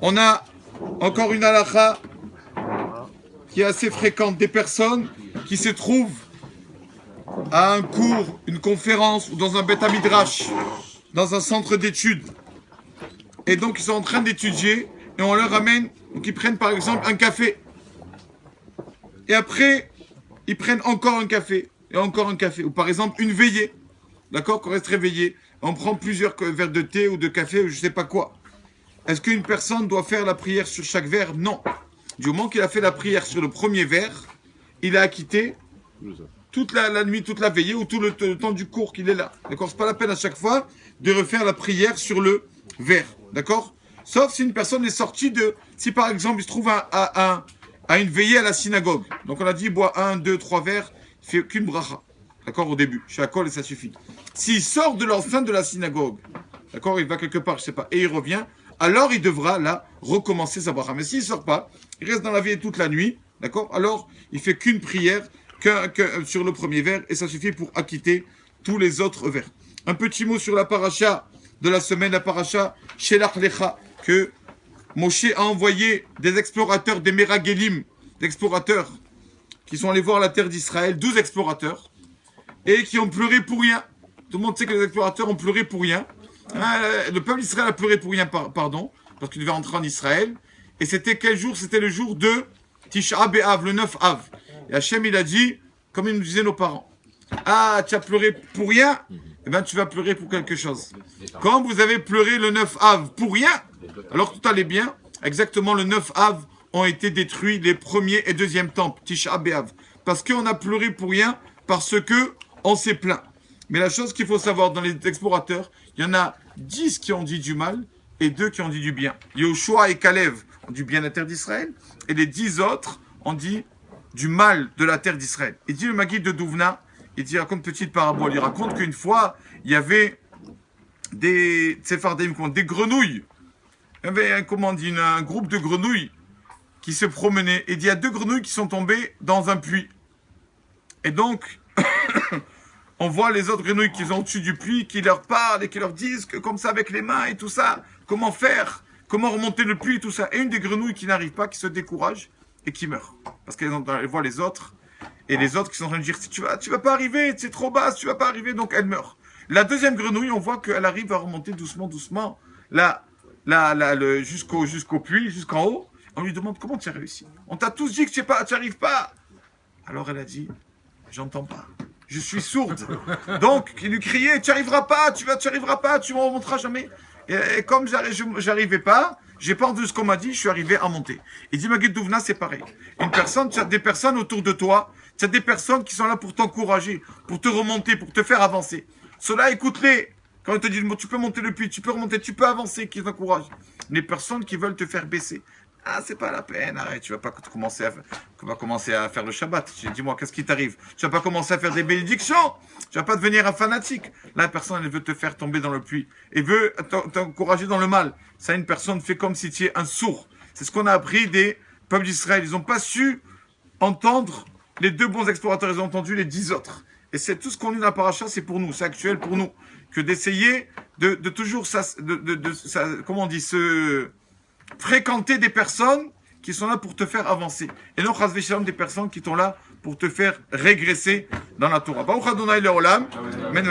On a encore une halakha qui est assez fréquente, des personnes qui se trouvent à un cours, une conférence ou dans un Beth Midrash, dans un centre d'études. Et donc ils sont en train d'étudier et on leur amène, donc ils prennent par exemple un café. Et après, ils prennent encore un café et encore un café. Ou par exemple une veillée, d'accord, qu'on reste réveillé. On prend plusieurs verres de thé ou de café ou je sais pas quoi. Est-ce qu'une personne doit faire la prière sur chaque verre? Non. Du moment qu'il a fait la prière sur le premier verre, il a acquitté toute la nuit, toute la veillée ou tout le temps du cours qu'il est là. D'accord? C'est pas la peine à chaque fois de refaire la prière sur le verre. D'accord? Sauf si une personne est sortie de... Si par exemple il se trouve à une veillée à la synagogue. Donc on a dit, il boit 1, 2, 3 verres, il fait qu'une bracha. D'accord? Au début. Shakol et ça suffit. S'il sort de l'enceinte de la synagogue, d'accord? Il va quelque part, je sais pas, et il revient, alors il devra là recommencer sa bracha. Mais s'il ne sort pas, il reste dans la veillée toute la nuit, d'accord? Alors il fait qu'une prière sur le premier verre et ça suffit pour acquitter tous les autres verres. Un petit mot sur la paracha de la semaine, la paracha Shelach Lecha, que Moshe a envoyé des explorateurs, des Meragelim, d'explorateurs qui sont allés voir la terre d'Israël, 12 explorateurs, et qui ont pleuré pour rien. Tout le monde sait que les explorateurs ont pleuré pour rien. Le peuple d'Israël a pleuré pour rien, pardon, parce qu'il devait rentrer en Israël. Et c'était quel jour? C'était le jour de Tisha B'Av, le 9 Av. Et Hachem, il a dit, comme il nous disaient nos parents, ah, tu as pleuré pour rien? Eh bien, tu vas pleurer pour quelque chose. Quand vous avez pleuré le 9 Av pour rien, alors tout allait bien. Exactement, le 9 Av ont été détruits les premiers et deuxièmes temples, Tisha B'Av. Parce qu'on a pleuré pour rien, parce que on s'est plaint. Mais la chose qu'il faut savoir dans les explorateurs, il y en a 10 qui ont dit du mal et 2 qui ont dit du bien. Yoshua et Kalev ont dit bien la terre d'Israël et les 10 autres ont dit du mal de la terre d'Israël. Il dit le Maguide de Douvna, il raconte une petite parabole. Il raconte qu'une fois, il y avait des Sephardim, des grenouilles. Il y avait un groupe de grenouilles qui se promenaient. Et il y a 2 grenouilles qui sont tombées dans un puits. Et donc, on voit les autres grenouilles qui sont au-dessus du puits, qui leur parlent et qui leur disent que comme ça avec les mains et tout ça, comment faire, comment remonter le puits et tout ça. Et une des grenouilles qui n'arrive pas, qui se décourage et qui meurt. Parce qu'elle voit les autres, et les autres qui sont en train de dire, tu vas pas arriver, c'est trop bas, tu vas pas arriver, donc elle meurt. La deuxième grenouille, on voit qu'elle arrive à remonter doucement, jusqu'au puits, jusqu'en haut. On lui demande comment tu as réussi. On t'a tous dit que tu n'arrives pas. Alors elle a dit, j'entends pas. Je suis sourde. Donc, il lui criait, tu n'y arriveras pas, tu arriveras pas, tu ne m'en remonteras jamais. Et comme j'arrivais pas, j'ai pas entendu ce qu'on m'a dit, je suis arrivé à monter. Il dit, Maguide Douvna, c'est pareil. Tu as des personnes autour de toi, tu as des personnes qui sont là pour t'encourager, pour te remonter, pour te faire avancer. Ceux-là, écoute-les. Quand ils te disent, tu peux monter le puits, tu peux remonter, tu peux avancer, qui t'encouragent. Les personnes qui veulent te faire baisser. Ah, c'est pas la peine, arrête, tu vas pas commencer à faire le Shabbat. Dis-moi, qu'est-ce qui t'arrive? Tu vas pas commencer à faire des bénédictions. Tu vas pas devenir un fanatique. Là, la personne, elle veut te faire tomber dans le puits et veut t'encourager dans le mal. Ça, une personne fait comme si tu es un sourd. C'est ce qu'on a appris des peuples d'Israël. Ils n'ont pas su entendre les 2 bons explorateurs. Ils ont entendu les 10 autres. Et c'est tout ce qu'on lit dans la paracha, c'est pour nous, c'est actuel pour nous. Que d'essayer de toujours, comment on dit, fréquenter des personnes qui sont là pour te faire avancer. Et non, chas v'shalom, des personnes qui sont là pour te faire régresser dans la Torah. Baruch Adonai Leolam. Amen.